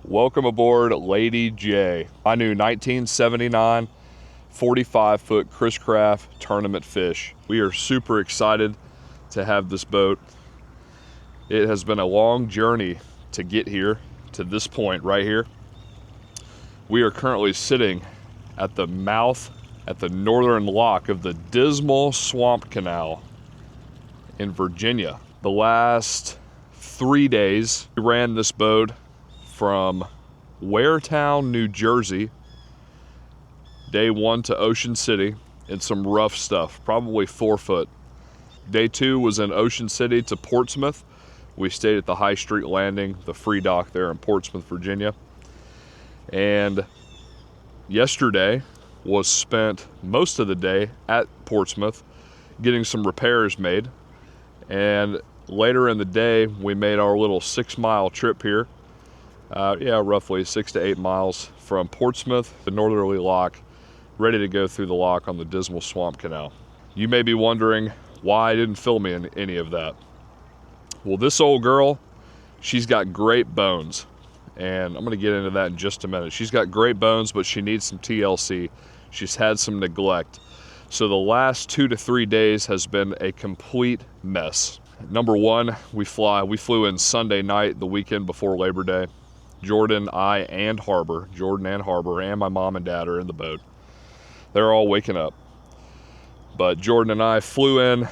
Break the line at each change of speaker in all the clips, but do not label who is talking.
Welcome aboard Lady J, my new 1979 45-foot Chris Craft tournament fish. We are super excited to have this boat. It has been a long journey to get here to this point right here. We are currently sitting at the mouth, at the northern lock of the Dismal Swamp Canal in Virginia. The last 3 days, we ran this boat from Waretown, New Jersey, day 1 to Ocean City in some rough stuff, probably 4 foot. Day 2 was in Ocean City to Portsmouth. We stayed at the High Street Landing, the free dock there in Portsmouth, Virginia. And yesterday was spent most of the day at Portsmouth getting some repairs made. And later in the day, we made our little 6-mile trip here. Roughly 6 to 8 miles from Portsmouth, the northerly lock, ready to go through the lock on the Dismal Swamp Canal. You may be wondering why I didn't film in any of that. Well, this old girl, she's got great bones, and I'm going to get into that in just a minute. She's got great bones, but she needs some TLC. She's had some neglect. So the last 2 to 3 days has been a complete mess. Number one, we flew in Sunday night, the weekend before Labor Day. Jordan and Harbour, and my mom and dad are in the boat. They're all waking up. But Jordan and I flew in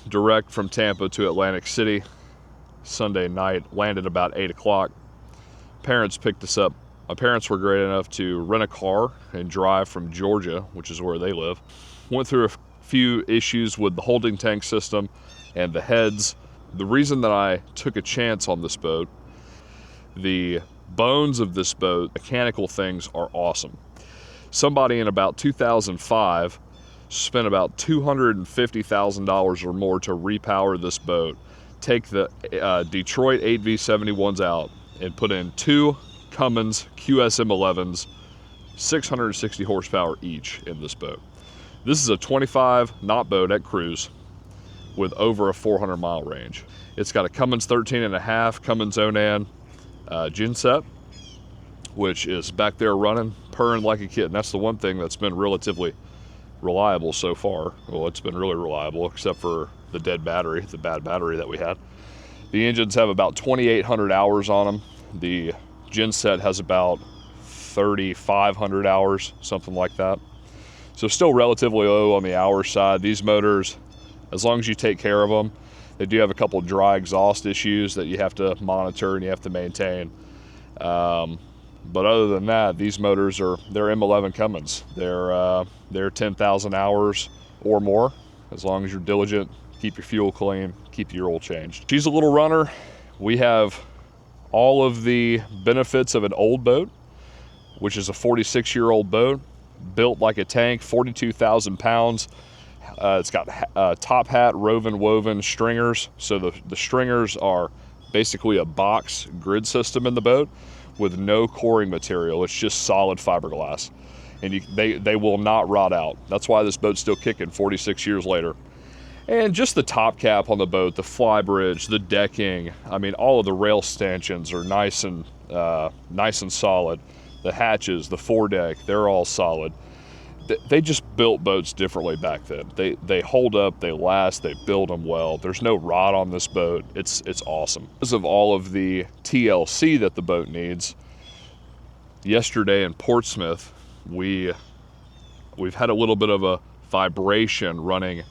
direct from Tampa to Atlantic City Sunday night, landed about 8 o'clock. Parents picked us up. My parents were great enough to rent a car and drive from Georgia, which is where they live. Went through a few issues with the holding tank system and the heads. The reason that I took a chance on this boat, the bones of this boat, mechanical things are awesome. Somebody in about 2005 spent about $250,000 or more to repower this boat, take the Detroit 8V71s out, and put in 2 Cummins QSM11s, 660 horsepower each in this boat. This is a 25 knot boat at cruise with over a 400-mile range. It's got a Cummins 13.5 Cummins Onan genset, which is back there running, purring like a kitten. That's the one thing that's been relatively reliable so far. Well, it's been really reliable, except for the bad battery that we had. The engines have about 2,800 hours on them. The genset has about 3,500 hours, something like that. So still relatively low on the hour side. These motors, as long as you take care of them, they do have a couple of dry exhaust issues that you have to monitor and you have to maintain. But other than that, these motors they're M11 Cummins. They're 10,000 hours or more, as long as you're diligent, keep your fuel clean, keep your oil changed. She's a little runner. We have all of the benefits of an old boat, which is a 46-year-old boat, built like a tank, 42,000 pounds. It's got top hat woven stringers. So the stringers are basically a box grid system in the boat with no coring material. It's just solid fiberglass, and they will not rot out. That's why this boat's still kicking 46 years later. And just the top cap on the boat, the fly bridge, the decking, I mean, all of the rail stanchions are nice and solid. The hatches, the foredeck, they're all solid. They just built boats differently back then. They hold up, they last, they build them well. There's no rot on this boat. It's awesome. Because of all of the TLC that the boat needs, yesterday in Portsmouth, we've had a little bit of a vibration running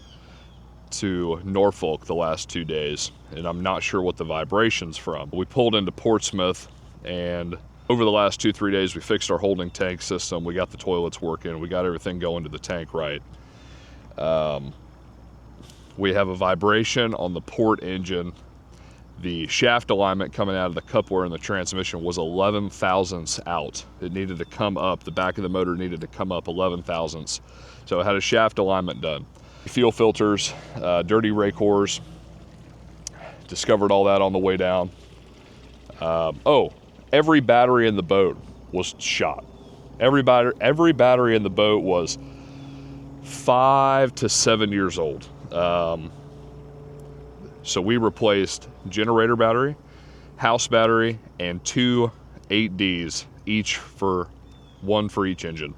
to Norfolk the last 2 days, and I'm not sure what the vibration's from. We pulled into Portsmouth, and over the last 2-3 days, we fixed our holding tank system. We got the toilets working. We got everything going to the tank right. We have a vibration on the port engine. The shaft alignment coming out of the coupler in the transmission was 11 thousandths out. It needed to come up. The back of the motor needed to come up 11 thousandths. So it had a shaft alignment done. Fuel filters, dirty rake cores. Discovered all that on the way down. Every battery in the boat was shot. Every battery in the boat was 5 to 7 years old. So we replaced generator battery, house battery, and 2 8 Ds, one for each engine.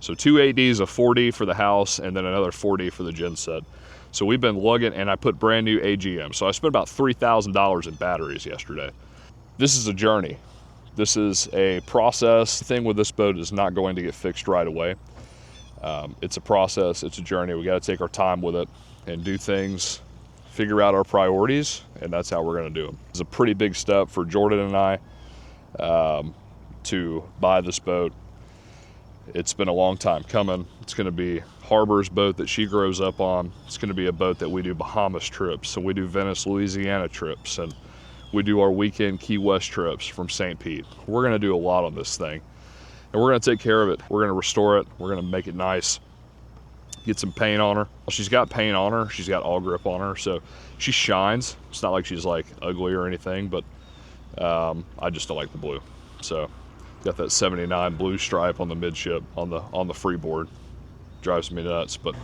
So 2 8Ds, a 4D for the house, and then another 4D for the gen set. So we've been lugging, and I put brand new AGM. So I spent about $3,000 in batteries yesterday. This is a journey. This is a process. The thing with this boat is not going to get fixed right away. It's a process, it's a journey. We got to take our time with it and do things, figure out our priorities, and that's how we're going to do them. It's a pretty big step for Jordan and I to buy this boat. It's been a long time coming. It's going to be Harbour's boat that she grows up on. It's going to be a boat that we do Bahamas trips, so we do Venice, Louisiana trips, and we do our weekend Key West trips from St. Pete. We're going to do a lot on this thing, and we're going to take care of it. We're going to restore it. We're going to make it nice, get some paint on her. She's got paint on her. She's got all grip on her, so she shines. It's not like she's like ugly or anything, but I just don't like the blue. So got that 79 blue stripe on the midship on the freeboard. Drives me nuts, but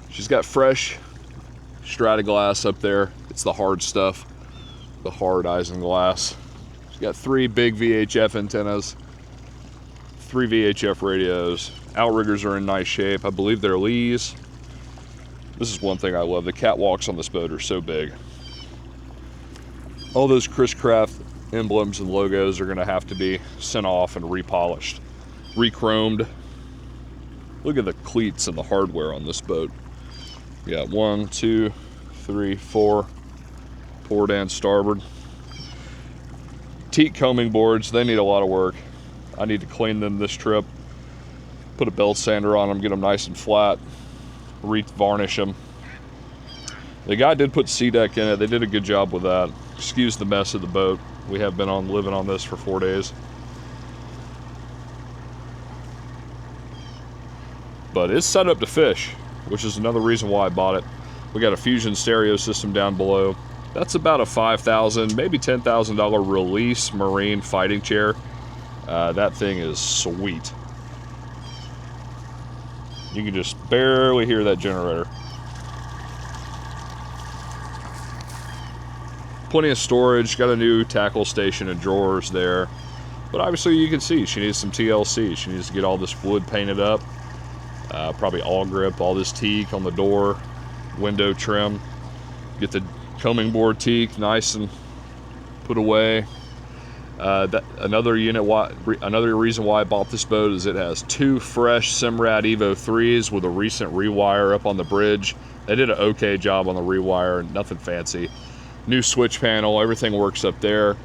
she's got fresh Stratoglass up there. It's the hard stuff, the hard isinglass. She's got 3 big VHF antennas, 3 VHF radios. Outriggers are in nice shape. I believe they're Lees. This is one thing I love. The catwalks on this boat are so big. All those Chris Craft emblems and logos are going to have to be sent off and repolished, re-chromed. Look at the cleats and the hardware on this boat. You got 1, 2, 3, 4 port and starboard. Teak combing boards, they need a lot of work. I need to clean them this trip, put a belt sander on them, get them nice and flat, re-varnish them. The guy did put C-deck in it. They did a good job with that. Excuse the mess of the boat. We have been living on this for 4 days. But it's set up to fish, which is another reason why I bought it. We got a Fusion stereo system down below. That's about a $5,000, maybe $10,000 release marine fighting chair. That thing is sweet. You can just barely hear that generator. Plenty of storage, got a new tackle station and drawers there. But obviously you can see she needs some TLC. She needs to get all this wood painted up. Probably all grip, all this teak on the door, window trim. Get the combing board teak nice and put away. Another reason why I bought this boat is it has 2 fresh Simrad Evo 3s with a recent rewire up on the bridge. They did an okay job on the rewire, nothing fancy. New switch panel, everything works up there.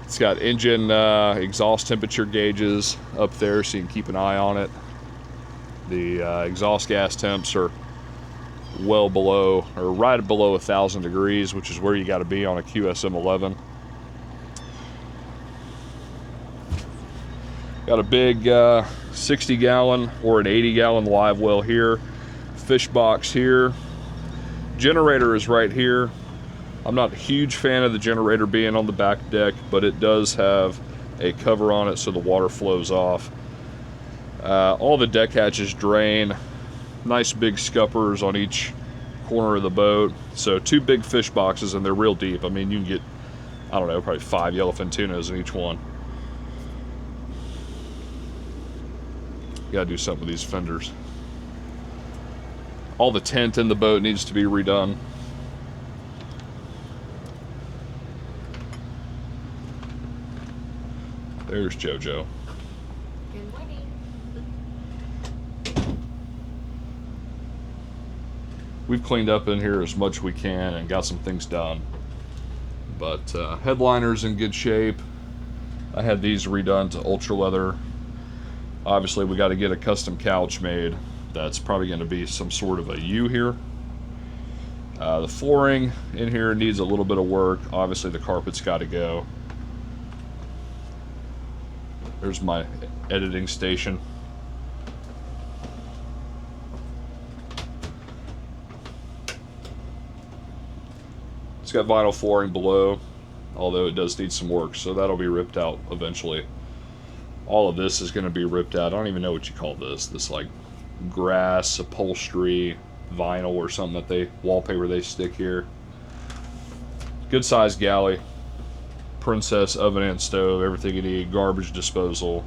It's got engine exhaust temperature gauges up there so you can keep an eye on it. The exhaust gas temps are well below, or right below 1,000 degrees, which is where you got to be on a QSM 11. Got a big 60 gallon or an 80 gallon live well here. Fish box here. Generator is right here. I'm not a huge fan of the generator being on the back deck, but it does have a cover on it so the water flows off. All the deck hatches drain. Nice big scuppers on each corner of the boat. So 2 big fish boxes, and they're real deep. I mean, you can get, I don't know, probably 5 yellowfin tunas in each one. Gotta do something with these fenders. All the tent in the boat needs to be redone. There's JoJo.
Good morning.
We've cleaned up in here as much as we can and got some things done. But headliner's in good shape. I had these redone to ultra leather. Obviously we got to get a custom couch made. That's probably going to be some sort of a U here. The flooring in here needs a little bit of work. Obviously the carpet's got to go. There's my editing station. It's got vinyl flooring below, although it does need some work, so that'll be ripped out eventually. All of this is going to be ripped out. I don't even know what you call this like grass upholstery vinyl or something that wallpaper they stick here. Good sized galley. Princess oven and stove, everything you need, garbage disposal.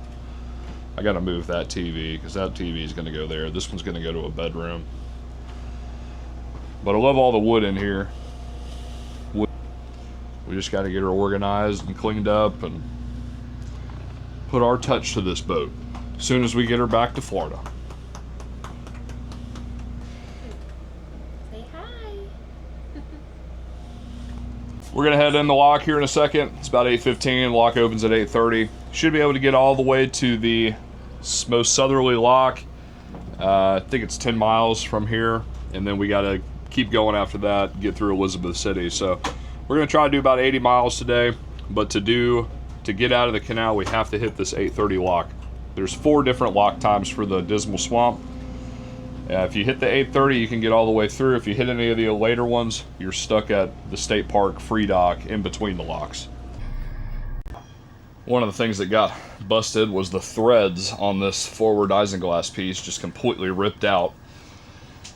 I gotta move that TV because that TV is gonna go there. This one's gonna go to a bedroom. But I love all the wood in here. We just gotta get her organized and cleaned up and put our touch to this boat as soon as we get her back to Florida.
Say hi.
We're gonna head in the lock here in a second. It's about 8:15. Lock opens at 8:30. Should be able to get all the way to the most southerly lock. I think it's 10 miles from here, and then we gotta keep going after that, get through Elizabeth City. So we're gonna try to do about 80 miles today, but to get out of the canal, we have to hit this 8:30 lock. There's 4 different lock times for the Dismal Swamp. If you hit the 8:30, you can get all the way through. If you hit any of the later ones, you're stuck at the state park free dock in between the locks. One of the things that got busted was the threads on this forward isinglass piece just completely ripped out.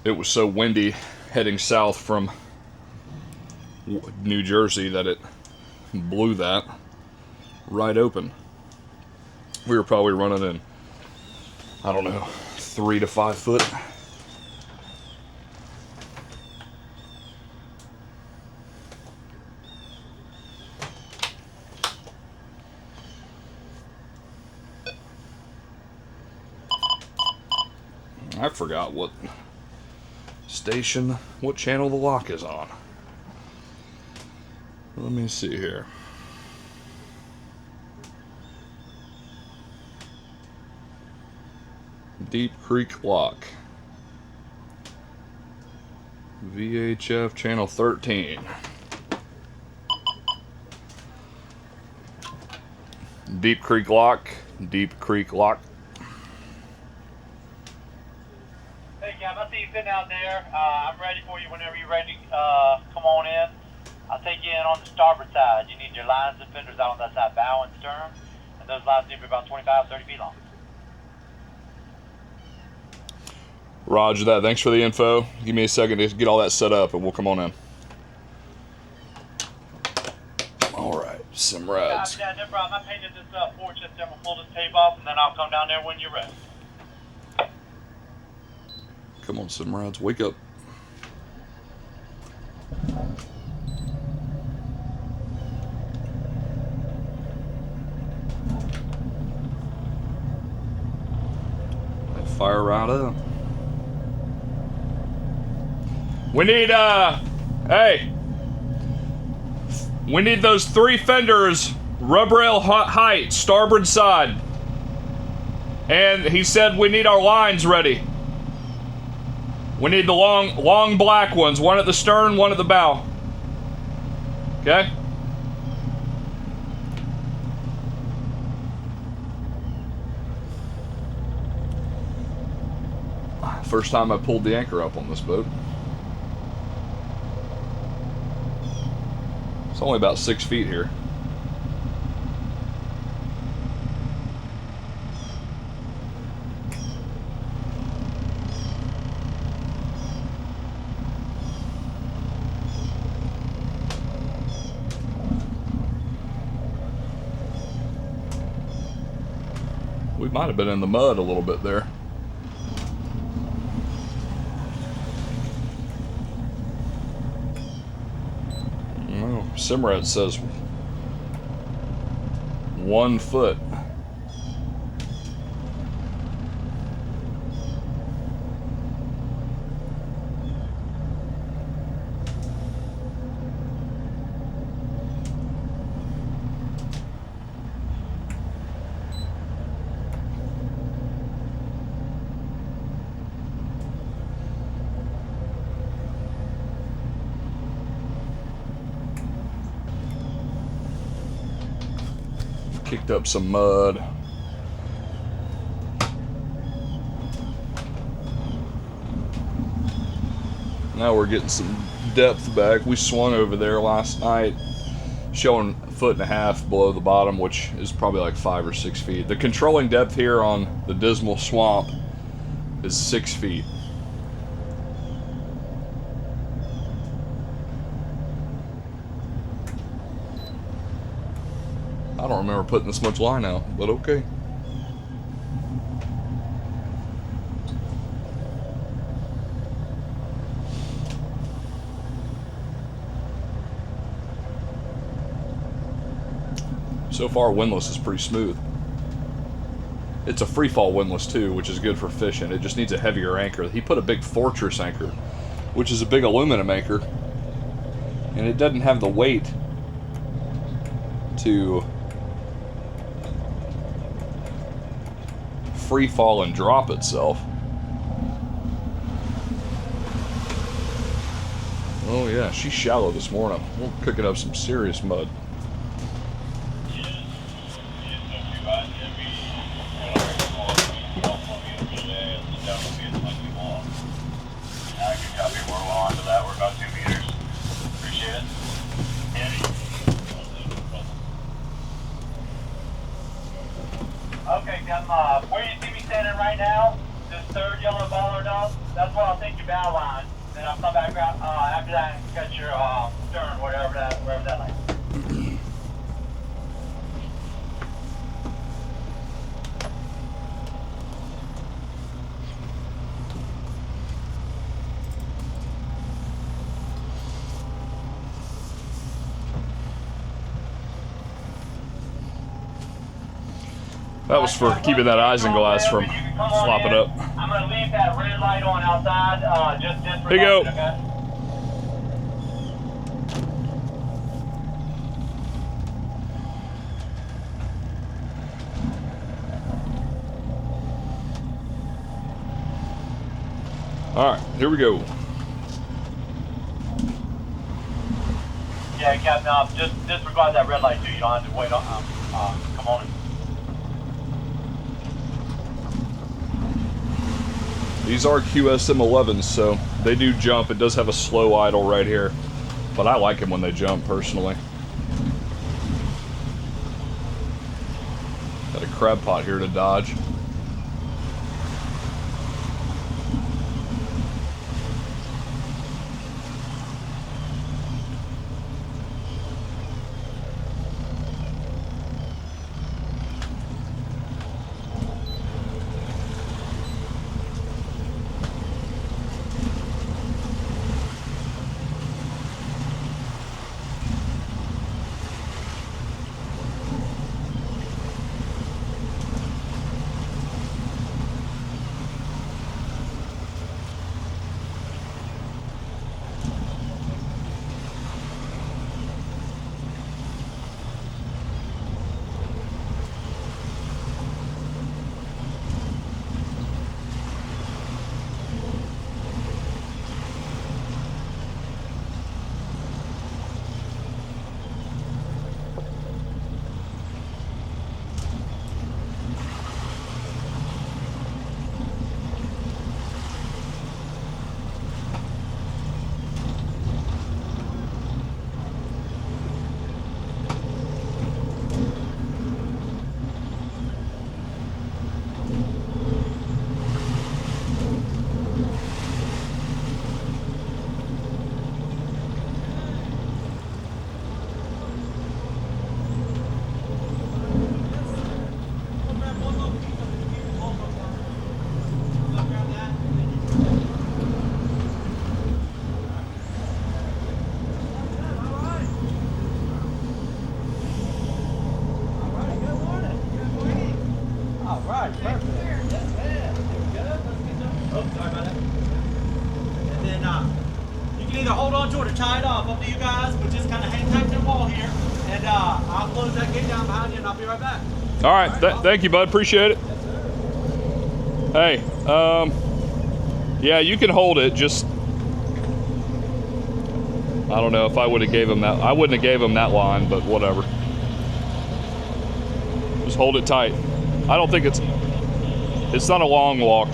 It was so windy heading south from New Jersey that it blew that right open. We were probably running in, I don't know, 3 to 5 foot. I forgot what station, what channel the lock is on. Let me see here. Deep Creek Lock. VHF channel 13. Deep Creek Lock. Deep Creek Lock.
Hey, Cap, I see you sitting out there. I'm ready for you whenever you're ready. Come on in. I'll take you in on the starboard side. You need your lines and fenders out on that side, bow and stern. And those lines need to be about 25, 30 feet long.
Roger that. Thanks for the info. Give me a second to get all that set up and we'll come on in. Alright, some rides.
Yeah, no problem. I painted this porch up there. We'll pull this tape off and then I'll come down there when you're ready.
Come on, some rides. Wake up. Fire right up. We need, hey. We need those 3 fenders, rubber rail height, starboard side. And he said we need our lines ready. We need the long black ones, one at the stern, one at the bow. Okay? First time I pulled the anchor up on this boat. It's only about 6 feet here. We might have been in the mud a little bit there. Simrad says 1 foot. Kicked up some mud. Now we're getting some depth back. We swung over there last night, showing 1.5 feet below the bottom, which is probably like 5 or 6 feet. The controlling depth here on the Dismal Swamp is 6 feet. I don't remember putting this much line out, but okay. So far, windlass is pretty smooth. It's a free fall windlass too, which is good for fishing. It just needs a heavier anchor. He put a big Fortress anchor, which is a big aluminum anchor, and it doesn't have the weight to free fall and drop itself. Oh yeah, she's shallow this morning. We're cooking up some serious mud.
Okay, where you see me standing right now, this third yellow bollard up, that's where I'll take your bow line. Then I'll come back around after that and cut your stern, wherever that lies.
That was for keeping that isinglass from flopping up.
I'm going to leave that red light on outside. Just
Here you go.
Okay?
All right, here we go.
Yeah, Captain, just disregard that red light too. You don't have to wait on. Come on.
These are QSM 11s, so they do jump. It does have a slow idle right here, but I like them when they jump personally. Got a crab pot here to dodge.
Either hold on to it or tie it off, up to you guys, but just kind of hang tight to the wall here, and I'll close that gate down behind you, and I'll be right back.
All right, thank you, bud. Appreciate it. Hey, yeah, you can hold it. Just, I don't know if I would have gave him that. I wouldn't have gave him that line, but whatever. Just hold it tight. I don't think it's not a long walk.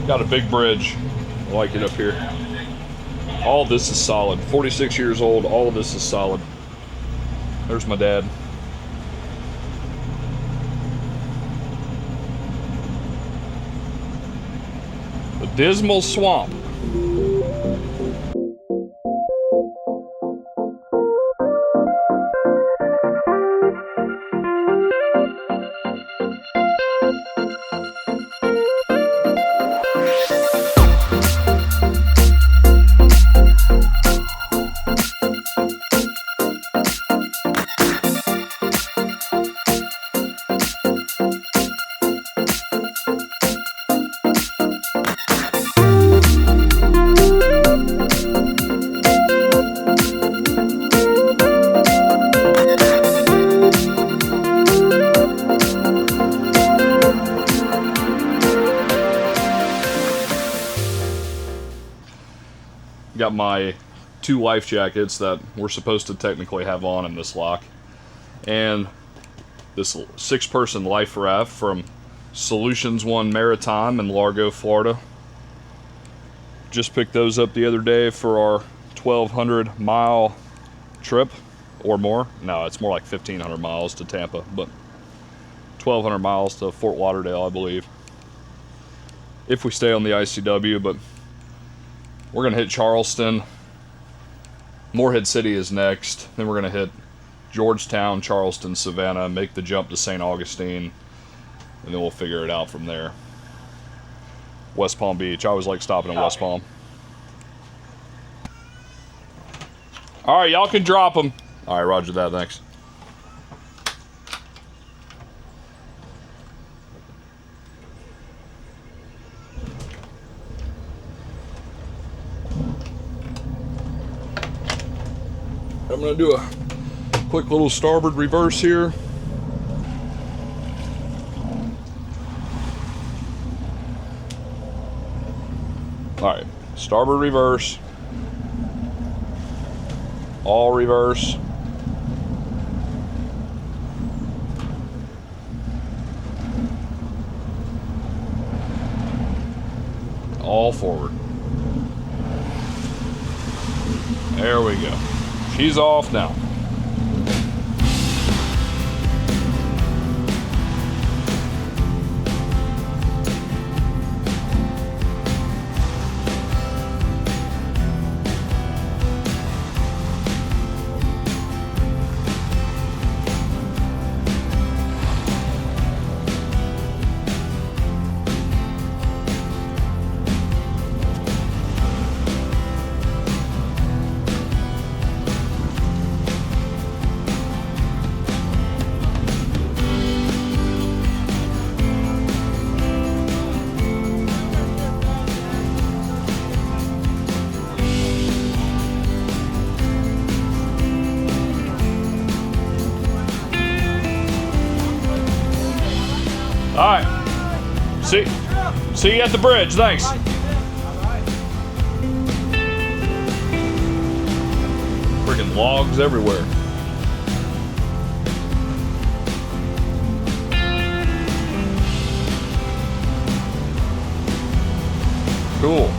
Got a big bridge. I like it up here. All this is solid. 46 years old, all of this is solid. There's my dad. Dismal Swamp. Got my 2 life jackets that we're supposed to technically have on in this lock, and this 6-person life raft from Solutions One Maritime in Largo, Florida. Just picked those up the other day for our 1,200 mile trip or more. No, it's more like 1,500 miles to Tampa, but 1,200 miles to Fort Lauderdale, I believe, if we stay on the ICW. But we're gonna hit Charleston. Morehead City is next. Then we're gonna hit Georgetown, Charleston, Savannah, make the jump to St. Augustine, and then we'll figure it out from there. West Palm Beach. I always like stopping in West Palm. All right, y'all can drop them. All right, roger that, thanks. I'm gonna do a quick little starboard reverse here. All right, starboard reverse, all reverse, all forward. There we go. She's off now. All right. See you at the bridge. Thanks. Freaking logs everywhere. Cool.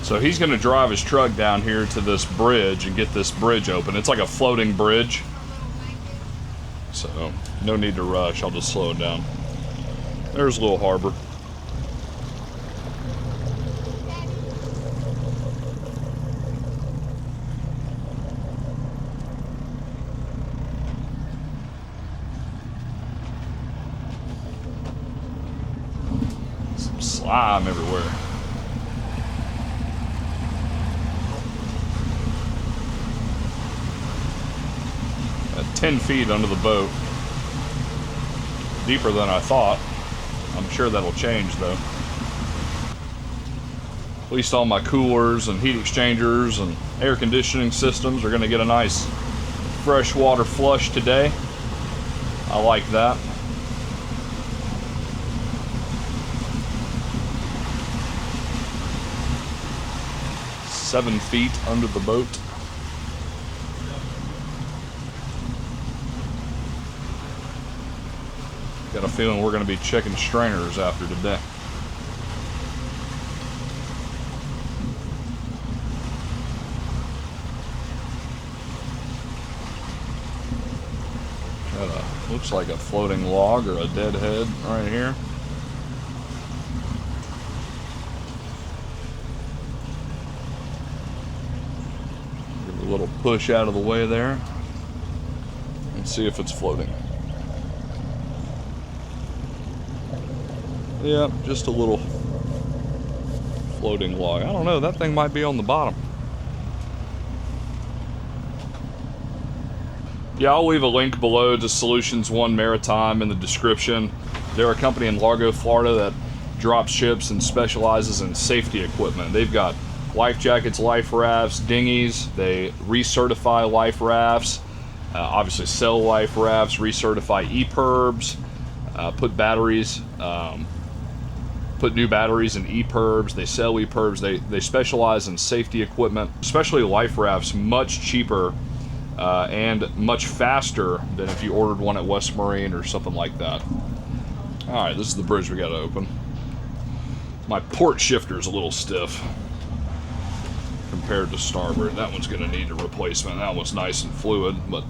So he's going to drive his truck down here to this bridge and get this bridge open. It's like a floating bridge. So no need to rush. I'll just slow it down. There's a little harbor. Some slime everywhere. 10 feet under the boat. Deeper than I thought. I'm sure that'll change though. At least all my coolers and heat exchangers and air conditioning systems are going to get a nice freshwater flush today. I like that. Seven feet under the boat. Got a feeling we're going to be checking strainers after today. Looks like a floating log or a dead head right here. Give it a little push out of the way there and see if it's floating. Yeah, just a little floating log. I don't know, that thing might be on the bottom. Yeah, I'll leave a link below to Solutions One Maritime in the description. They're a company in Largo, Florida that drops ships and specializes in safety equipment. They've got life jackets, life rafts, dinghies. They recertify life rafts, obviously sell life rafts, recertify EPIRBs, put batteries, put new batteries in EPIRBs. They sell EPIRBs. They specialize in safety equipment, especially life rafts, much cheaper and much faster than if you ordered one at West Marine or something like that. All right, this is the bridge we got to open. My port shifter's a little stiff compared to starboard. That one's going to need a replacement. That one's nice and fluid, but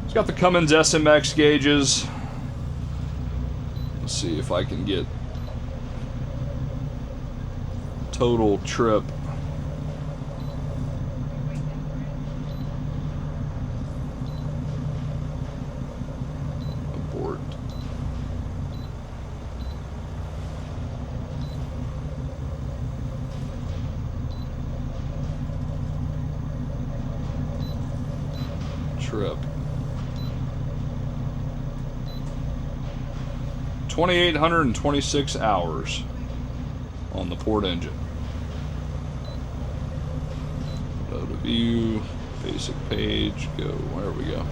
it's got the Cummins SMX gauges. Let's see if I can get total trip. Trip 2,826 hours on the port engine. Go to view, basic page, go, where we go.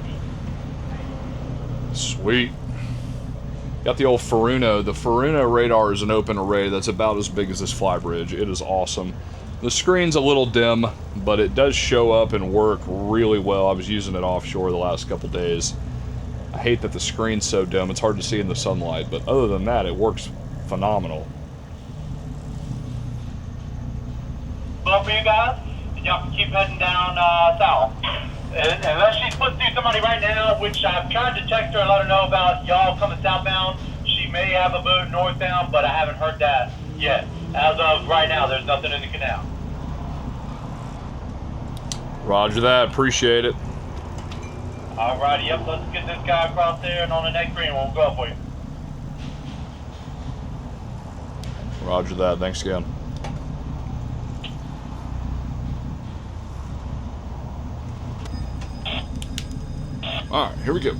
Sweet. Got the old Furuno. The Furuno radar is an open array that's about as big as this flybridge. It is awesome. The screen's a little dim, but it does show up and work really well. I was using it offshore the last couple days. I hate that the screen's so dim. It's hard to see in the sunlight, but other than that, it works phenomenal.
Well, for you guys, y'all can keep heading down south. Unless she's putting through somebody right now, which I've tried to text her and let her know about y'all coming southbound. She may have a boat northbound, but I haven't heard that yet. As of right now, there's nothing in the canal.
Roger that. Appreciate it.
Alrighty, yep, let's get this guy across there, and on the next green, we'll go up for you.
Roger that. Thanks again. All right, here we go.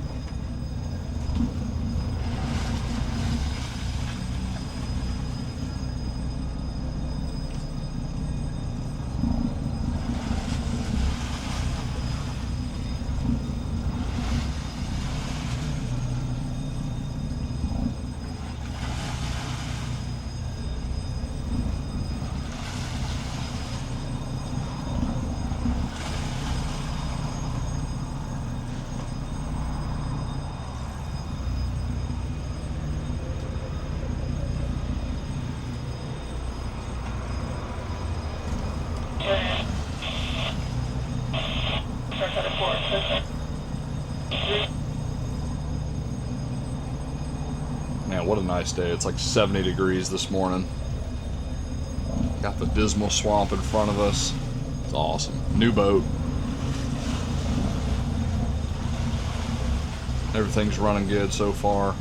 Man, what a nice day. It's like 70 degrees this morning. Got the Dismal Swamp in front of us. It's awesome. New boat. Everything's running good so far.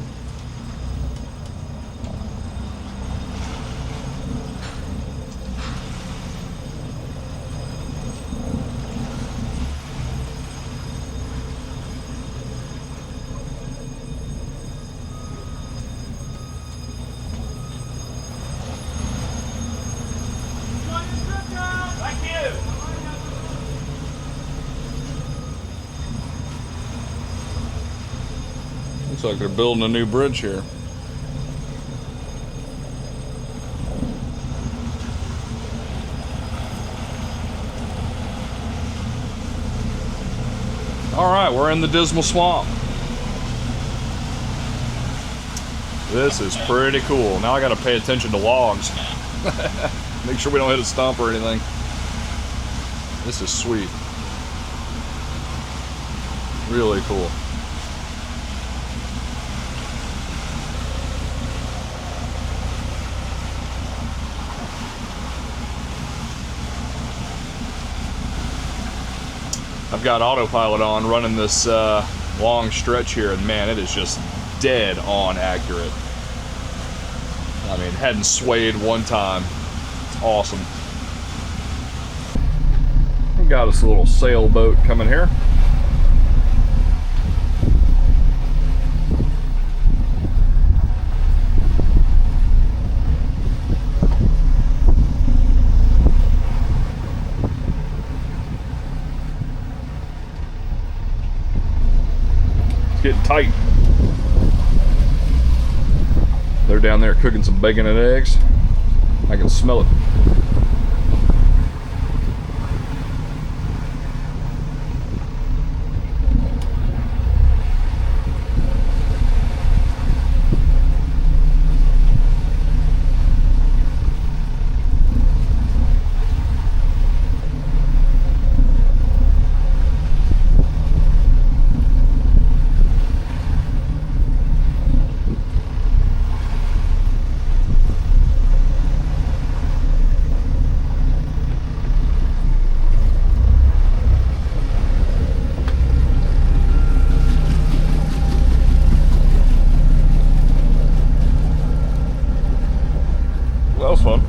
Looks like they're building a new bridge here. All right, we're in the Dismal Swamp. This is pretty cool. Now I gotta pay attention to logs. Make sure we don't hit a stump or anything. This is sweet. Really cool. I've got autopilot on running this long stretch here, and man, it is just dead on accurate. I mean, hadn't swayed one time. It's awesome. We got us a little sailboat coming here. Getting tight. They're down there cooking some bacon and eggs. I can smell it. That was fun.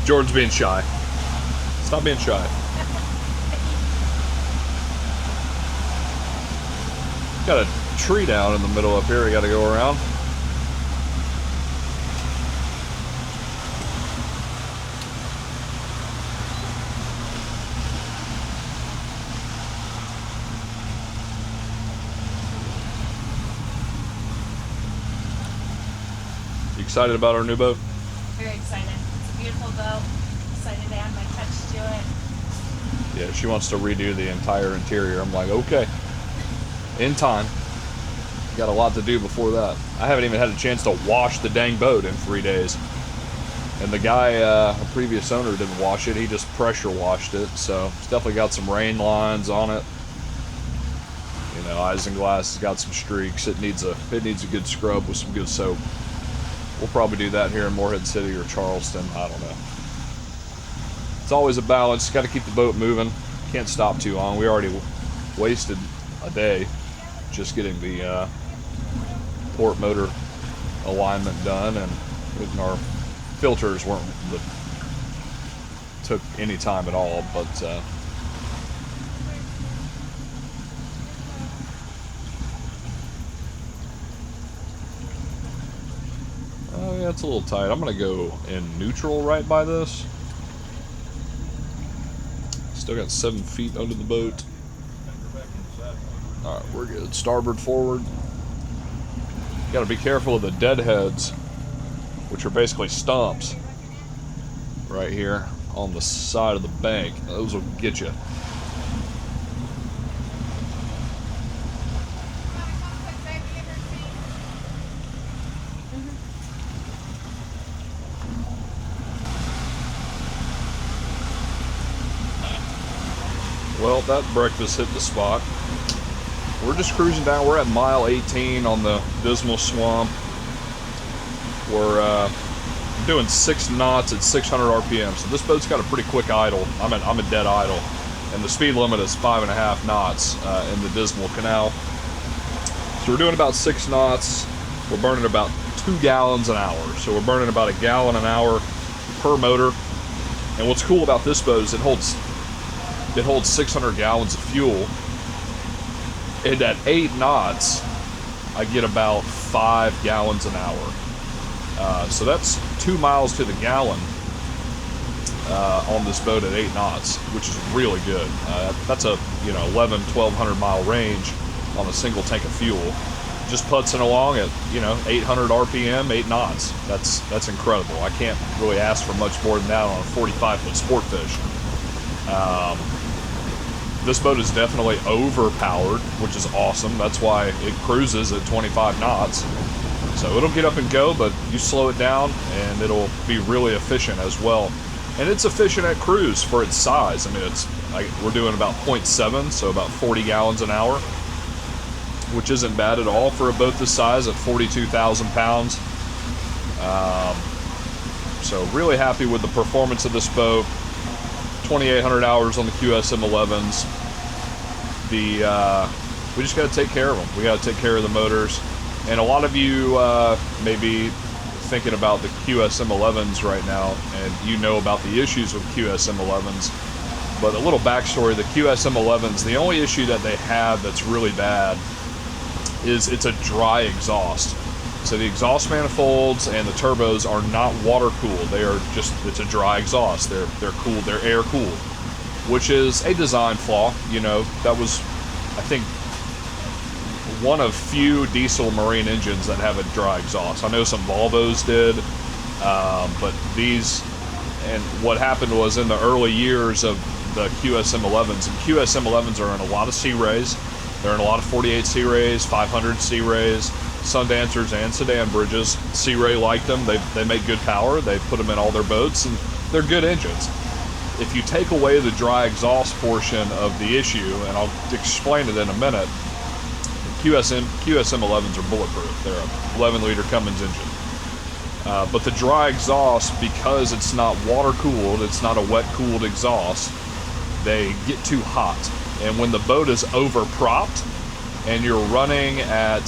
Jordan's being shy. Stop being shy. Got a tree down in the middle up here we gotta go around. You excited about our new boat?
Very excited. It's a beautiful boat. Excited to add my touch to it.
Yeah, she wants to redo the entire interior. I'm like, okay, in time. Got a lot to do before that. I haven't even had a chance to wash the dang boat in 3 days. And the guy, a previous owner, didn't wash it. He just pressure washed it. So it's definitely got some rain lines on it. You know, isinglass has got some streaks. It needs a good scrub with some good soap. We'll probably do that here in Morehead City or Charleston. I don't know. It's always a balance. Got to keep the boat moving. Can't stop too long. We already wasted a day just getting the port motor alignment done, and our filters took any time at all. But oh yeah, it's a little tight. I'm gonna go in neutral right by this. Still got 7 feet under the boat. All right, we're good. Starboard forward. Got to be careful of the deadheads, which are basically stumps right here on the side of the bank. Those will get you. Well, that breakfast hit the spot. We're just cruising down. We're at mile 18 on the Dismal Swamp. We're doing 6 knots at 600 RPM. So this boat's got a pretty quick idle. I'm a dead idle. And the speed limit is 5.5 knots in the Dismal Canal. So we're doing about 6 knots. We're burning about 2 gallons an hour. So we're burning about 1 gallon an hour per motor. And what's cool about this boat is it holds 600 gallons of fuel. And at 8 knots, I get about 5 gallons an hour. So that's 2 miles to the gallon on this boat at 8 knots, which is really good. That's a 1,100 mile range on a single tank of fuel. Just putzing along at 800 RPM, 8 knots. That's incredible. I can't really ask for much more than that on a 45-foot sport fish. This boat is definitely overpowered, which is awesome. That's why it cruises at 25 knots. So it'll get up and go, but you slow it down and it'll be really efficient as well. And it's efficient at cruise for its size. I mean, we're doing about 0.7, so about 40 gallons an hour, which isn't bad at all for a boat this size at 42,000 pounds. So really happy with the performance of this boat. 2,800 hours on the QSM11s. We just got to take care of them. We got to take care of the motors. And a lot of you may be thinking about the QSM11s right now, and you know about the issues with QSM11s. But a little backstory: the QSM11s, the only issue that they have that's really bad is it's a dry exhaust. So the exhaust manifolds and the turbos are not water cooled. They are it's a dry exhaust. They're cooled, they're air cooled, which is a design flaw. That was, I think, one of few diesel marine engines that have a dry exhaust. I know some Volvos did, but these, and what happened was in the early years of the QSM11s, and QSM11s are in a lot of Sea Rays. They're in a lot of 48 Sea Rays, 500 Sea Rays, Sundancers, and sedan bridges. Sea Ray liked them. They make good power. They put them in all their boats, and they're good engines. If you take away the dry exhaust portion of the issue, and I'll explain it in a minute, QSM11s are bulletproof. They're a 11-liter Cummins engine. But the dry exhaust, because it's not water cooled, it's not a wet cooled exhaust, they get too hot. And when the boat is over propped and you're running at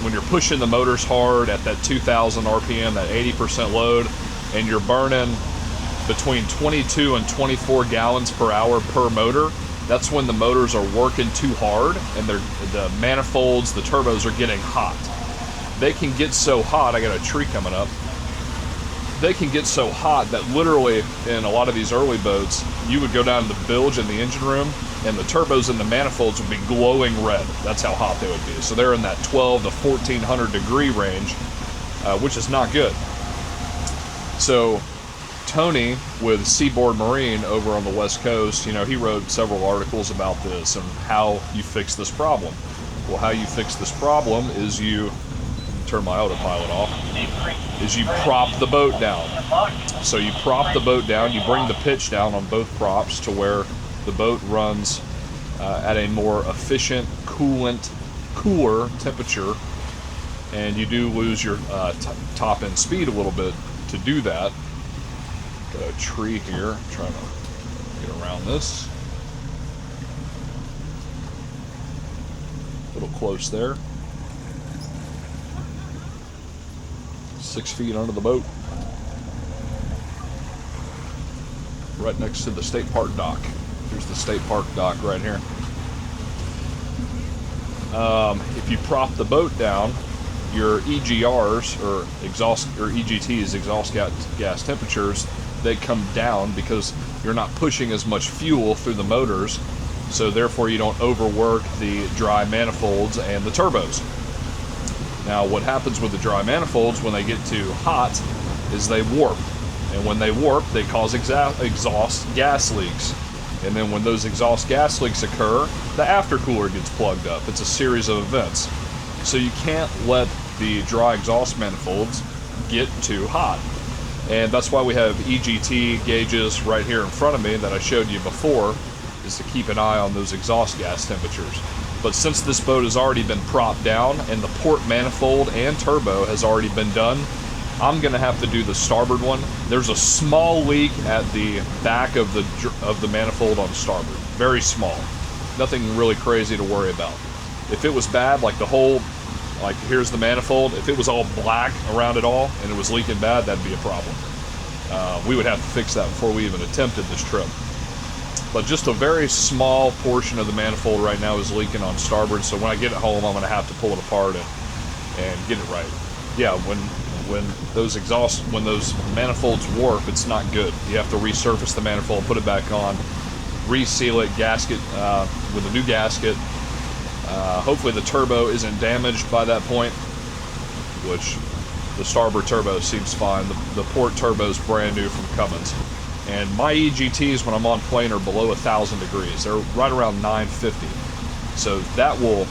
when you're pushing the motors hard at that 2,000 RPM, that 80% load, and you're burning between 22 and 24 gallons per hour per motor, that's when the motors are working too hard and the manifolds, the turbos are getting hot. They can get so hot, I got a tree coming up, they can get so hot that literally in a lot of these early boats, you would go down to the bilge in the engine room and the turbos and the manifolds would be glowing red. That's how hot they would be. So they're in that 12 to 1400 degree range, which is not good. So Tony with Seaboard Marine over on the West Coast, he wrote several articles about this and how you fix this problem. Well, how you fix this problem is you turn my autopilot off, is you prop the boat down. So you prop the boat down, you bring the pitch down on both props to where the boat runs at a more efficient, cooler temperature, and you do lose your top end speed a little bit to do that. Got a tree here, I'm trying to get around this. A little close there. 6 feet under the boat. Right next to the state park dock. Here's the state park dock right here. If you prop the boat down, your EGRs or EGTs, exhaust gas temperatures, they come down because you're not pushing as much fuel through the motors, so therefore you don't overwork the dry manifolds and the turbos. Now what happens with the dry manifolds when they get too hot is they warp, and when they warp they cause exhaust gas leaks, and then when those exhaust gas leaks occur, the aftercooler gets plugged up. It's a series of events. So you can't let the dry exhaust manifolds get too hot. And that's why we have EGT gauges right here in front of me that I showed you before, is to keep an eye on those exhaust gas temperatures. But since this boat has already been propped down and the port manifold and turbo has already been done, I'm gonna have to do the starboard one. There's a small leak at the back of the manifold on starboard, very small. Nothing really crazy to worry about. If it was bad, like the whole, like here's the manifold, if it was all black around it all and it was leaking bad, that'd be a problem. We would have to fix that before we even attempted this trip. But just a very small portion of the manifold right now is leaking on starboard, so when I get it home, I'm gonna have to pull it apart and get it right. Yeah, when those manifolds warp, it's not good. You have to resurface the manifold, put it back on, reseal it, gasket with a new gasket. Hopefully the turbo isn't damaged by that point, which the starboard turbo seems fine. The port turbo is brand new from Cummins. And my EGTs when I'm on plane are below 1,000 degrees. They're right around 950. So that will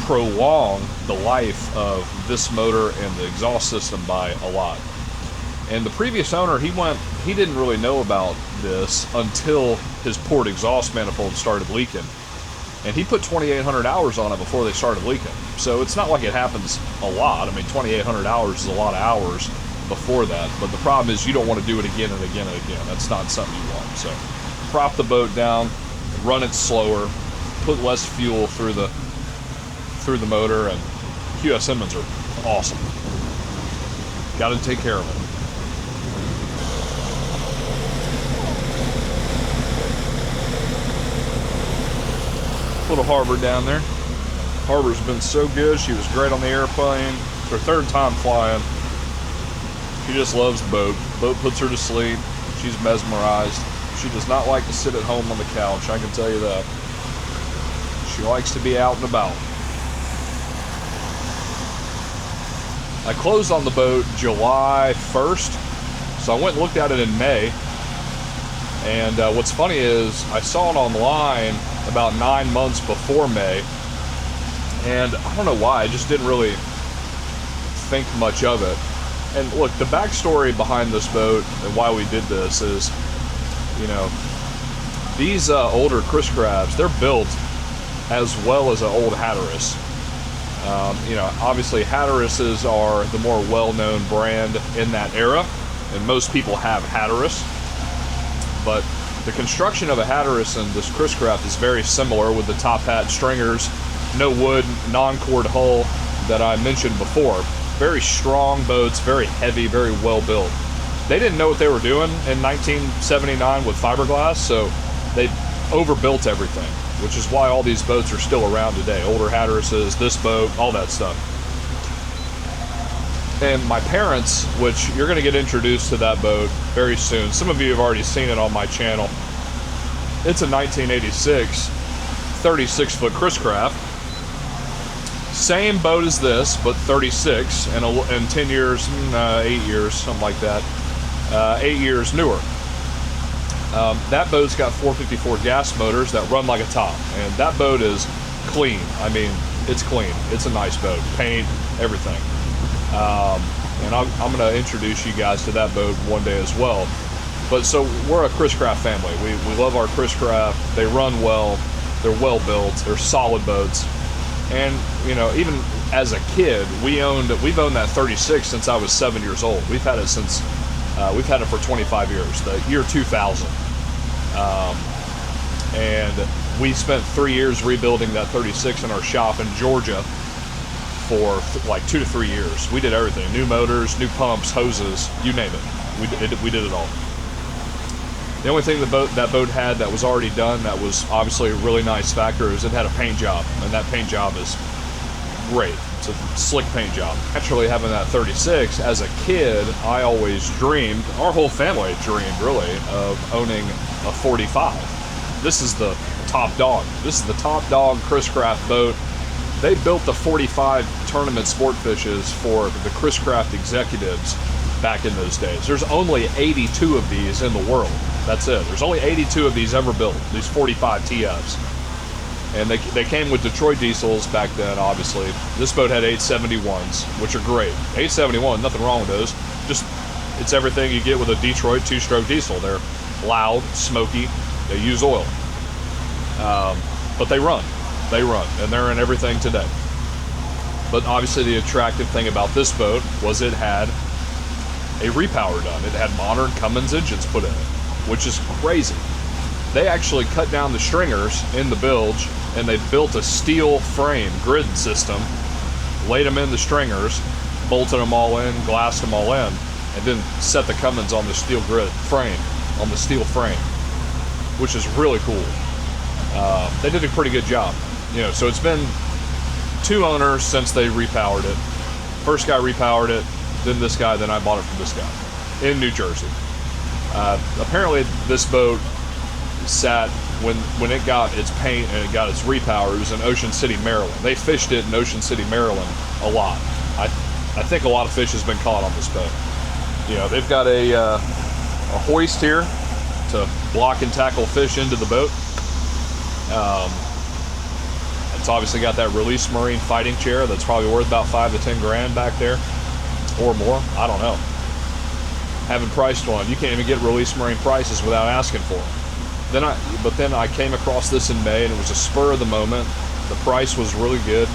prolong the life of this motor and the exhaust system by a lot. And the previous owner, he didn't really know about this until his port exhaust manifold started leaking. And he put 2,800 hours on it before they started leaking. So it's not like it happens a lot. I mean, 2,800 hours is a lot of hours before that. But the problem is you don't want to do it again and again and again. That's not something you want. So prop the boat down, run it slower, put less fuel through the motor, and QS Inmans are awesome. Got to take care of it. Little Harbor down there. Harbor's been so good. She was great on the airplane. It's her third time flying. She just loves the boat. Boat puts her to sleep. She's mesmerized. She does not like to sit at home on the couch, I can tell you that. She likes to be out and about. I closed on the boat July 1st, so I went and looked at it in May. And what's funny is I saw it online about 9 months before May, and I don't know why, I just didn't really think much of it. And look, the backstory behind this boat and why we did this is, you know, these older Chris Crafts, they're built as well as an old Hatteras. You know, obviously Hatteras are the more well-known brand in that era, and most people have Hatteras. But the construction of a Hatteras and this Chris Craft is very similar, with the top hat stringers, no wood, non-cord hull that I mentioned before. Very strong boats, very heavy, very well built. They didn't know what they were doing in 1979 with fiberglass, so they overbuilt everything, which is why all these boats are still around today. Older Hatterases, this boat, all that stuff. And my parents, which you're going to get introduced to that boat very soon. Some of you have already seen it on my channel. It's a 1986 36-foot Chris Craft. Same boat as this, but 36, and 10 years, 8 years, something like that. 8 years newer. That boat's got 454 gas motors that run like a top, and that boat is clean. I mean, it's clean. It's a nice boat. Paint, everything. And I'm going to introduce you guys to that boat one day as well. But so we're a Chris Craft family. We love our Chris Craft. They run well. They're well built. They're solid boats. And you know, even as a kid, we've owned that 36 since I was 7 years old. We've had it since we've had it for 25 years, the year 2000. And we spent 3 years rebuilding that 36 in our shop in Georgia for like 2 to 3 years. We did everything: new motors, new pumps, hoses, you name it. We did it all. The only thing that boat had that was already done, that was obviously a really nice factor, is it had a paint job, and that paint job is great. It's a slick paint job. Actually, having that 36, as a kid, I always dreamed, our whole family dreamed really, of owning a 45. This is the top dog. This is the top dog Chris Craft boat. They built the 45 tournament sport fishes for the Chris Craft executives back in those days. There's only 82 of these in the world. That's it. There's only 82 of these ever built, these 45 TFs. And they came with Detroit diesels back then, obviously. This boat had 871s, which are great. 871, nothing wrong with those. Just, it's everything you get with a Detroit two-stroke diesel. They're loud, smoky, they use oil. But they run. They run, and they're in everything today. But obviously the attractive thing about this boat was it had a repower done. It had modern Cummins engines put in it, which is crazy. They actually cut down the stringers in the bilge, and they built a steel frame grid system, laid them in the stringers, bolted them all in, glassed them all in, and then set the Cummins on the steel grid frame, on the steel frame, which is really cool. They did a pretty good job. You know, so it's been 2 owners since they repowered it. First guy repowered it, then this guy, then I bought it from this guy in New Jersey. Apparently this boat sat, when it got its paint and it got its repower, it was in Ocean City, Maryland. They fished it in Ocean City, Maryland a lot. I think a lot of fish has been caught on this boat. You know, they've got a hoist here to block and tackle fish into the boat. It's obviously got that Release Marine fighting chair that's probably worth about 5 to 10 grand back there, or more. I don't know. Haven't priced one. You can't even get Release Marine prices without asking for them. But then I came across this in May, and it was a spur of the moment. The price was really good.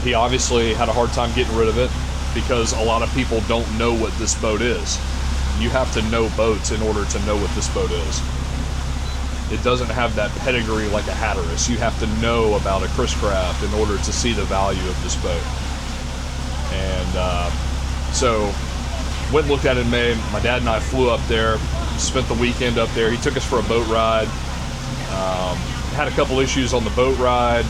He obviously had a hard time getting rid of it because a lot of people don't know what this boat is. You have to know boats in order to know what this boat is. It doesn't have that pedigree like a Hatteras. You have to know about a Chris Craft in order to see the value of this boat. And so went and looked at it in May. My dad and I flew up there, spent the weekend up there. He took us for a boat ride. Had a couple issues on the boat ride,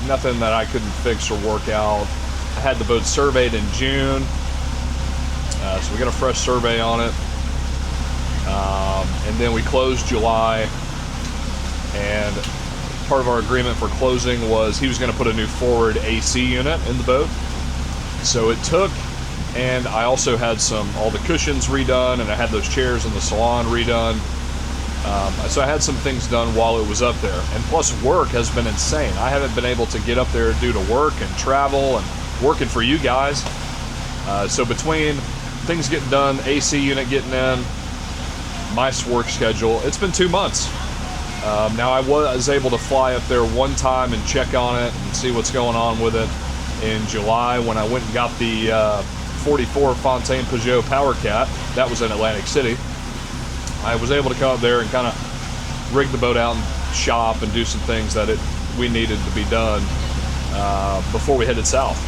nothing that I couldn't fix or work out. I had the boat surveyed in June, so we got a fresh survey on it. And then we closed July, and part of our agreement for closing was he was going to put a new forward AC unit in the boat. So it took, and I also had all the cushions redone, and I had those chairs in the salon redone. So I had some things done while it was up there. And plus work has been insane. I haven't been able to get up there due to work and travel and working for you guys. So between things getting done, AC unit getting in, my work schedule, it's been 2 months. Now I was able to fly up there one time and check on it and see what's going on with it in July when I went and got the 44 Fontaine Peugeot Power Cat. That was in Atlantic City. I was able to come up there and kind of rig the boat out and shop and do some things that we needed to be done before we headed south.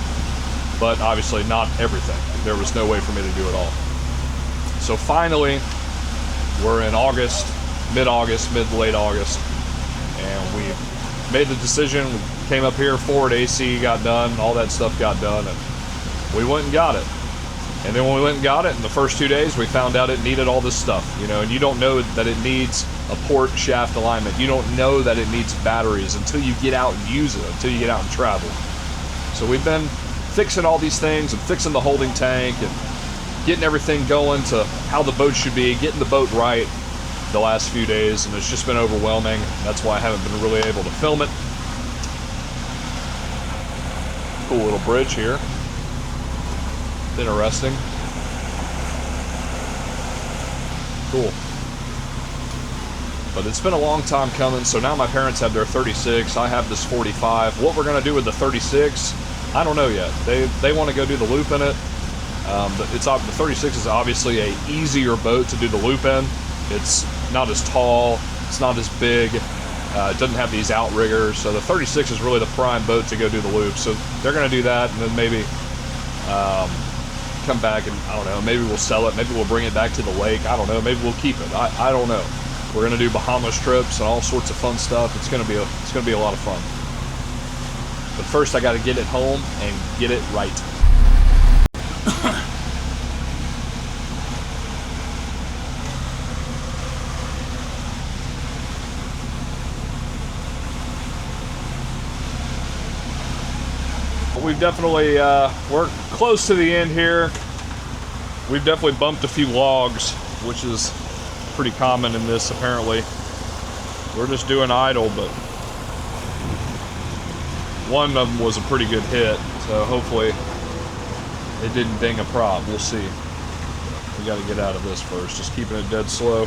But obviously not everything. There was no way for me to do it all. So finally, we're in August, mid-August, mid-late August, and we made the decision. We came up here, forward AC got done, all that stuff got done, and we went and got it. And then when we went and got it, in the first 2 days, we found out it needed all this stuff, you know, and you don't know that it needs a port shaft alignment. You don't know that it needs batteries until you get out and use it, until you get out and travel. So we've been fixing all these things and fixing the holding tank and getting everything going to how the boat should be, getting the boat right the last few days, and it's just been overwhelming. That's why I haven't been really able to film it. Cool little bridge here. Interesting. Cool. But it's been a long time coming. So now my parents have their 36. I have this 45. What we're going to do with the 36, I don't know yet. They want to go do the loop in it. The 36 is obviously a easier boat to do the loop in. It's not as tall. It's not as big. It doesn't have these outriggers. So the 36 is really the prime boat to go do the loop. So they're going to do that, and then maybe come back and, I don't know, maybe we'll sell it. Maybe we'll bring it back to the lake. I don't know. Maybe we'll keep it. I don't know. We're going to do Bahamas trips and all sorts of fun stuff. It's going to be a lot of fun. But But first I gotta get it home and get it right. We've definitely, we're close to the end here. We've definitely bumped a few logs, which is pretty common in this apparently. We're just doing idle, but one of them was a pretty good hit, so hopefully it didn't ding a prop. We'll see. We got to get out of this first, just keeping it dead slow. I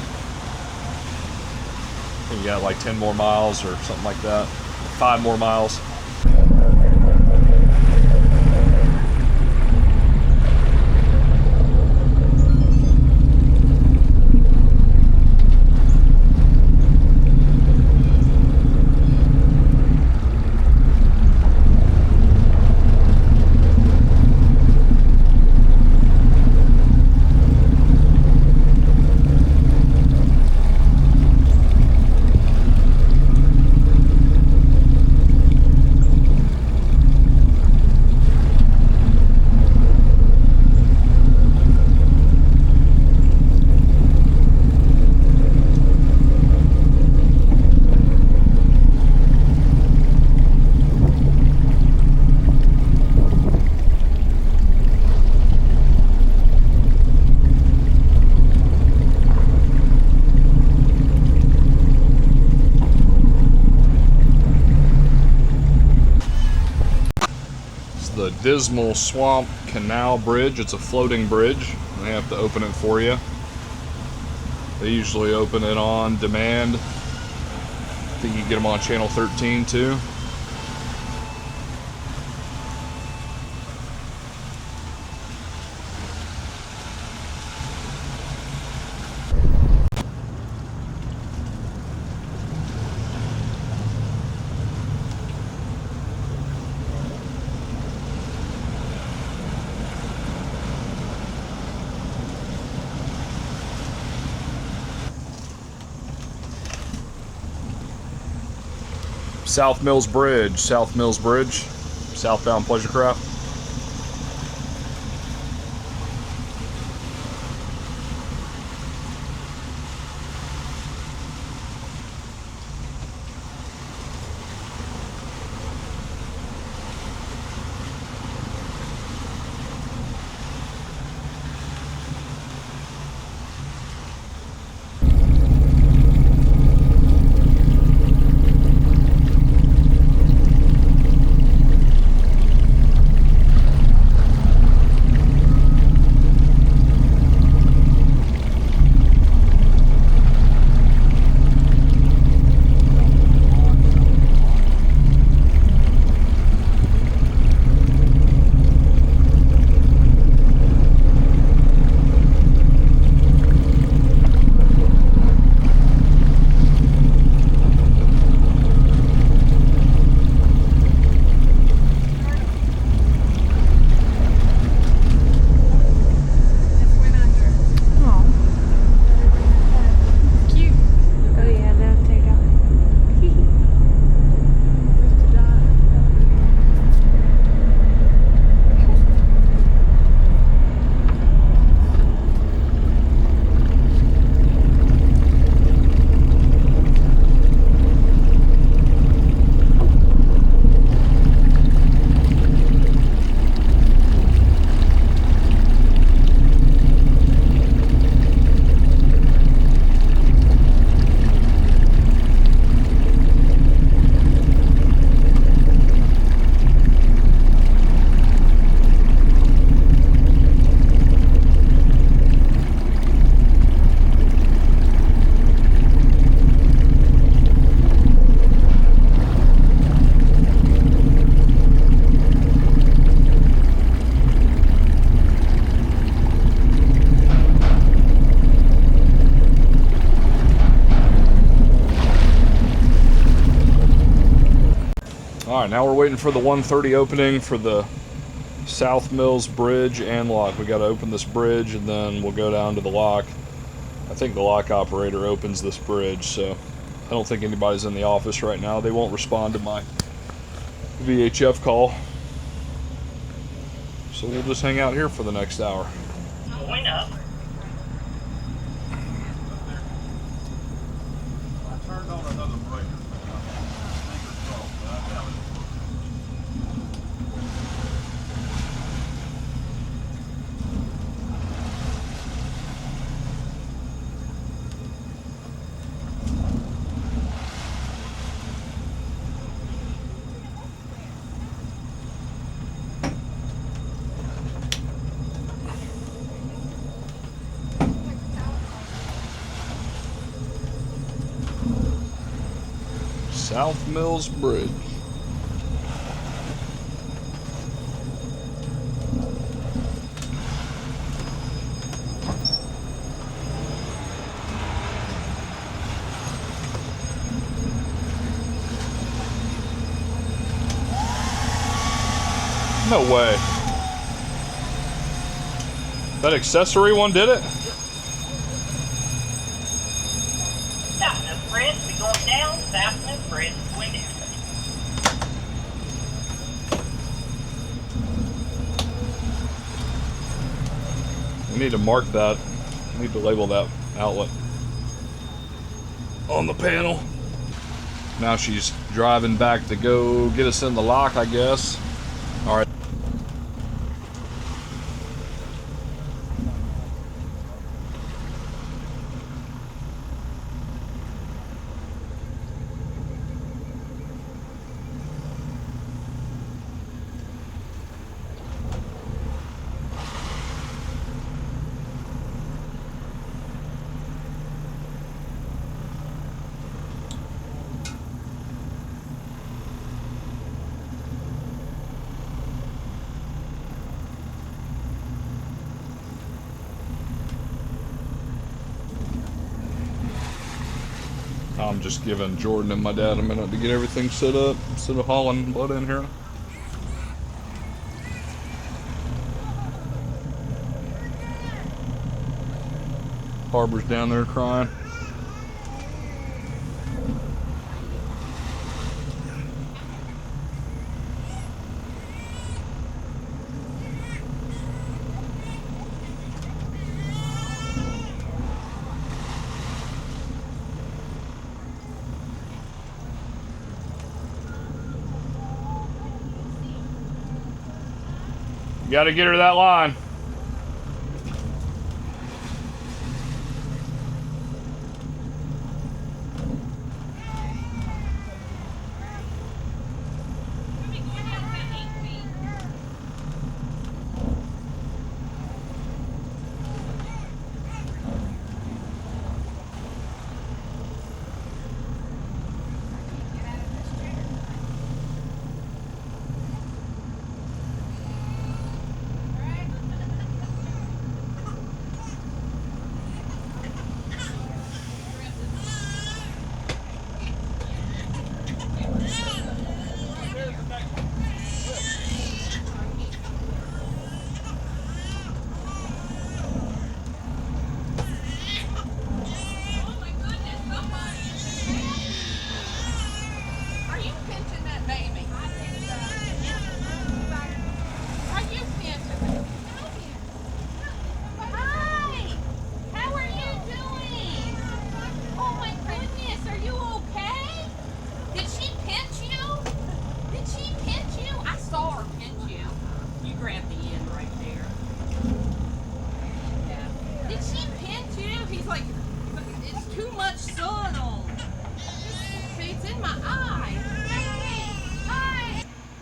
think we got like 10 more miles or something like that, 5 more miles. The Dismal Swamp Canal bridge. It's a floating bridge. They have to open it for you. They usually open it on demand. I think you can get them on channel 13 too. South Mills Bridge, southbound pleasure craft. All right, now we're waiting for the 1:30 opening for the South Mills Bridge and lock. We got to open this bridge and then we'll go down to the lock. I think the lock operator opens this bridge, so I don't think anybody's in the office right now. They won't respond to my VHF call. So we'll just hang out here for the next hour.
Going up.
I turned on another breaker. Fingers crossed, but I doubt it.
South Mills Bridge. No way. That accessory one did it?
Southbound Bridge, we going down. Southbound Bridge, going down.
We need to mark that. We need to label that outlet on the panel. Now she's driving back to go get us in the lock, I guess. All right. I'm just giving Jordan and my dad a minute to get everything set up instead of hauling butt in here. Harbour's down there crying. You gotta get her that line.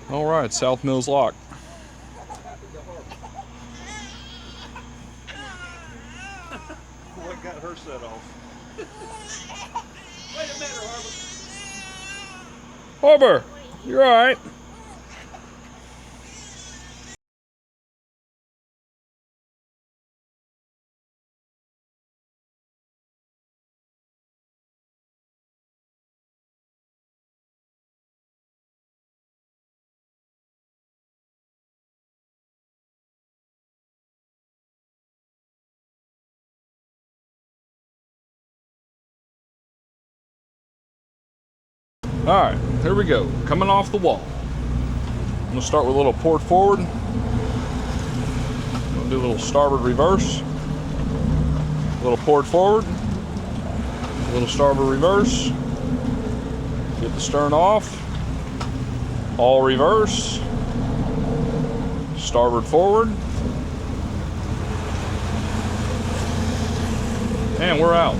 All right, South Mills Lock.
What got her set off? Wait a minute, Harbour.
Harbour, you're all right. All right, here we go. Coming off the wall. gonna start with a little port forward. Gonna do a little starboard reverse. A little port forward. A little starboard reverse. Get the stern off. All reverse. Starboard forward. And we're out.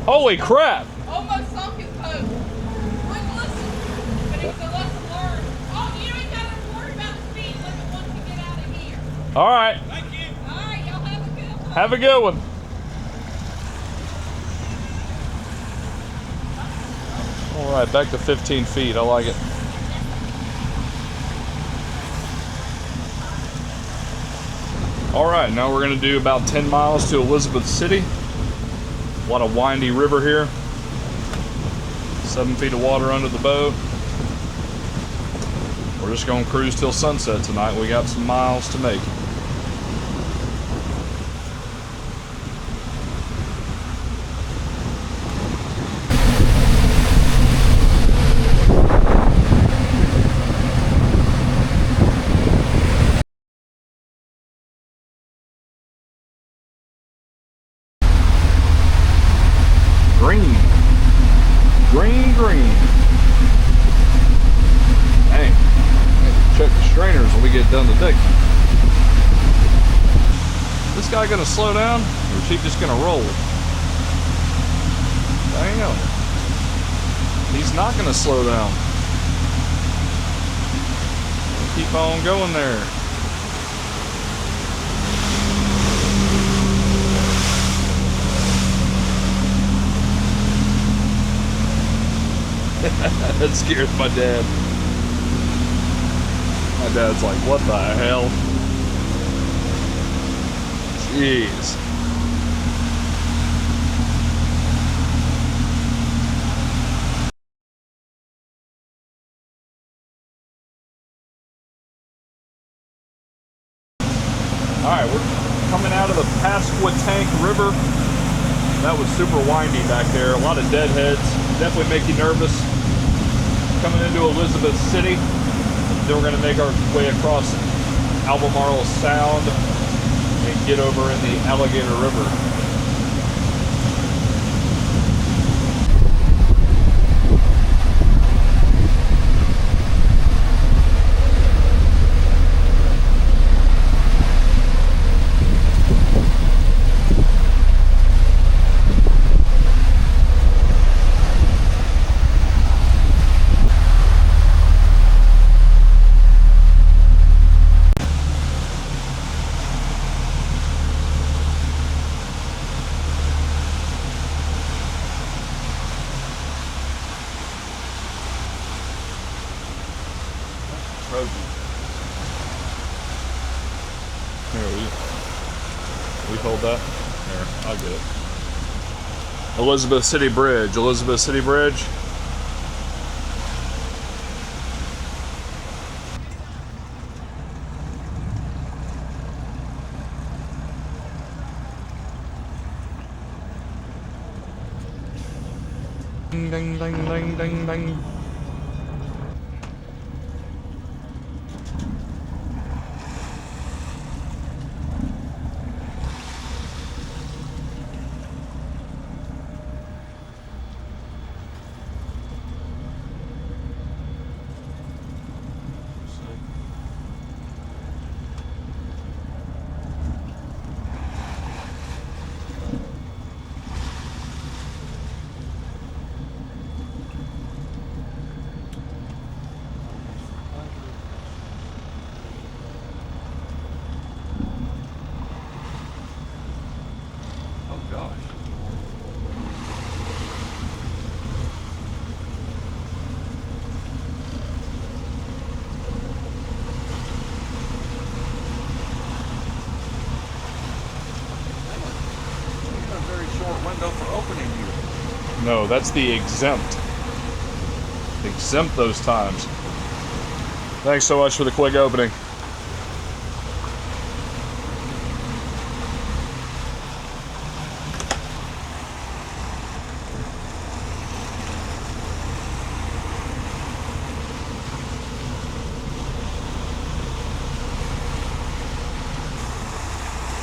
Holy crap!
Almost sunk his boat. Wouldn't listen. But he was a lesson learned. Oh, you ain't got to worry about the speed limit once you get out of here.
All right.
Thank you. All right, y'all have a good one.
Have a good one. All right, back to 15 feet. I like it. All right, now we're gonna do about 10 miles to Elizabeth City. A lot of windy river here. 7 feet of water under the boat. We're just gonna cruise till sunset tonight. We got some miles to make. Green. Green, green. Dang. Check the strainers when we get done today. This guy gonna slow down, or is he just gonna roll? Damn. He's not gonna slow down. Keep on going there. That scares my dad. My dad's like, what the hell? Jeez. Alright, we're coming out of the Pasquotank River. That was super windy back there. A lot of deadheads. Definitely make you nervous. Coming into Elizabeth City. Then we're going to make our way across Albemarle Sound and get over in the Alligator River. Here, we hold that? Here, I'll get it. Elizabeth City Bridge, Elizabeth City Bridge. Ding, ding, ding, ding, ding, ding. No, that's the exempt. Exempt those times. Thanks so much for the quick opening.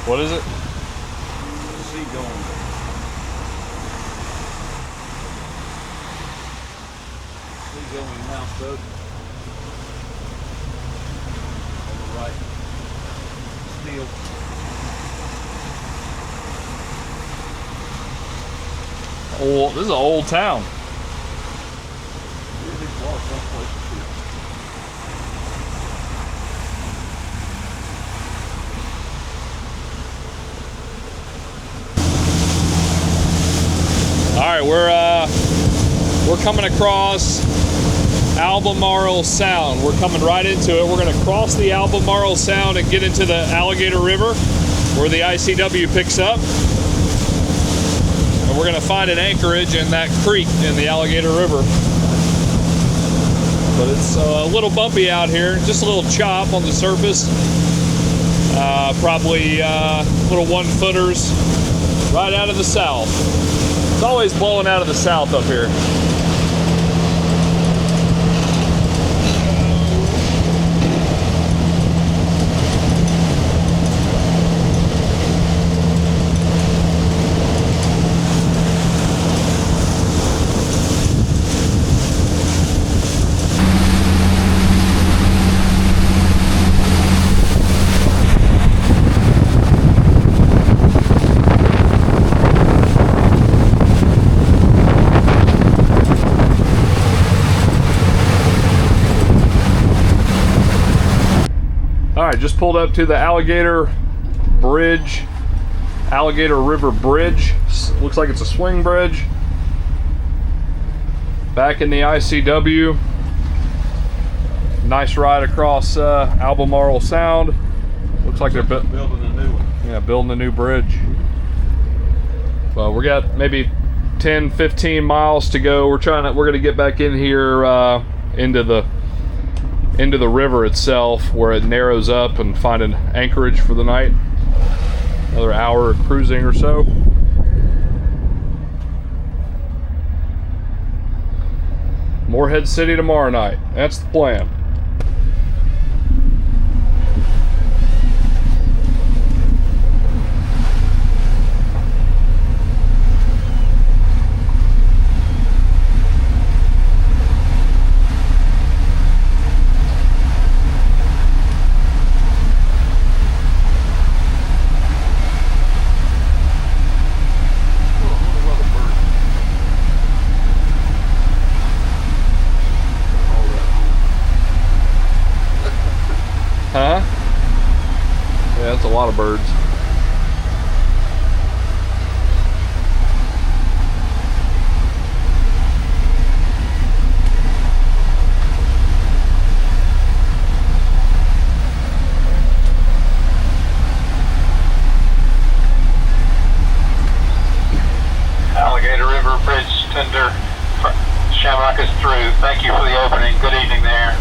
What is it?
See going. See going houseboat. On the right. Steel.
Old, this is an old town.
There's water someplace to see.
All right, we're coming across Albemarle Sound. We're coming right into it. We're going to cross the Albemarle Sound and get into the Alligator River, where the ICW picks up. And we're going to find an anchorage in that creek in the Alligator River. But it's a little bumpy out here, just a little chop on the surface. Probably little 1-footers right out of the south. It's always blowing out of the south up here. Alright, just pulled up to the Alligator Bridge, Alligator River Bridge. Looks like it's a swing bridge. Back in the ICW. Nice ride across Albemarle Sound. Looks like they're
building a new one.
Yeah, building a new bridge. Well, we got maybe 10, 15 miles to go. We're gonna get back in here into the river itself, where it narrows up, and find an anchorage for the night. Another hour of cruising or so. Morehead City tomorrow night. That's the plan. Huh? Yeah, that's a lot of birds.
Alligator River Bridge tender. Shamrock is through. Thank you for the opening. Good evening there.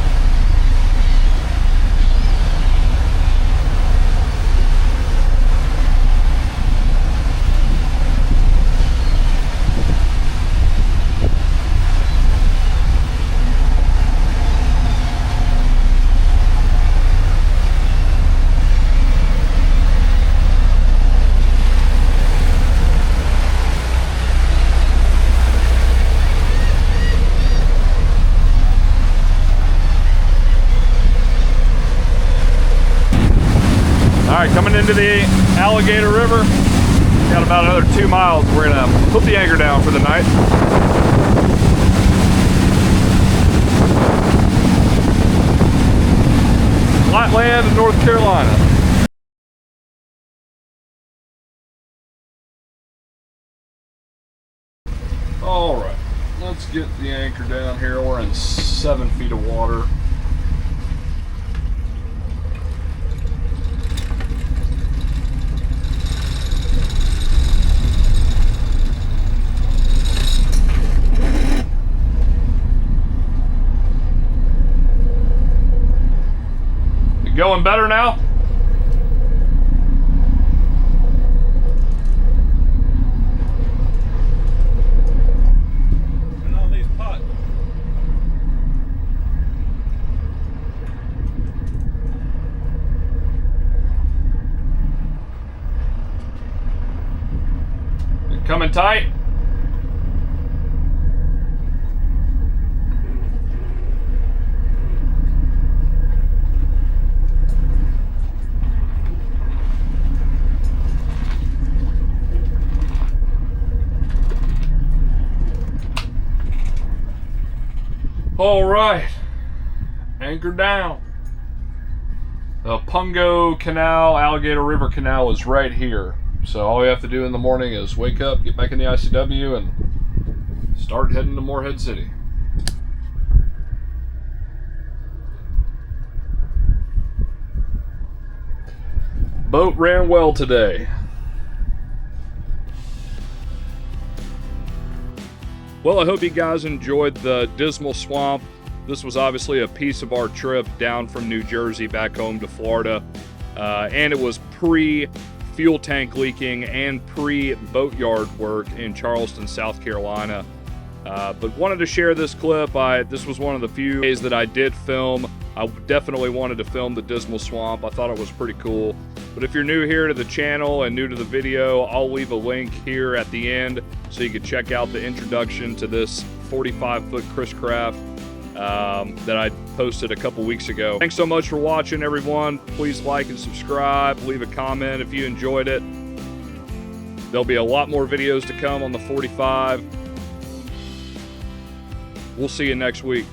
Alright, coming into the Alligator River. Got about another 2 miles. We're gonna put the anchor down for the night. Flatland, North Carolina. Alright, let's get the anchor down here. We're in 7 feet of water. Going better now?
And all these pots.
Coming tight? All right, anchor down. The Pungo Canal, Alligator River Canal is right here. So all we have to do in the morning is wake up, get back in the ICW, and start heading to Morehead City. Boat ran well today. Well, I hope you guys enjoyed the Dismal Swamp. This was obviously a piece of our trip down from New Jersey back home to Florida. And it was pre-fuel tank leaking and pre-boatyard work in Charleston, South Carolina. But wanted to share this clip. This was one of the few days that I did film. I definitely wanted to film the Dismal Swamp. I thought it was pretty cool. But if you're new here to the channel and new to the video, I'll leave a link here at the end so you can check out the introduction to this 45-foot Chris Craft that I posted a couple weeks ago. Thanks so much for watching, everyone. Please like and subscribe. Leave a comment if you enjoyed it. There'll be a lot more videos to come on the 45. We'll see you next week.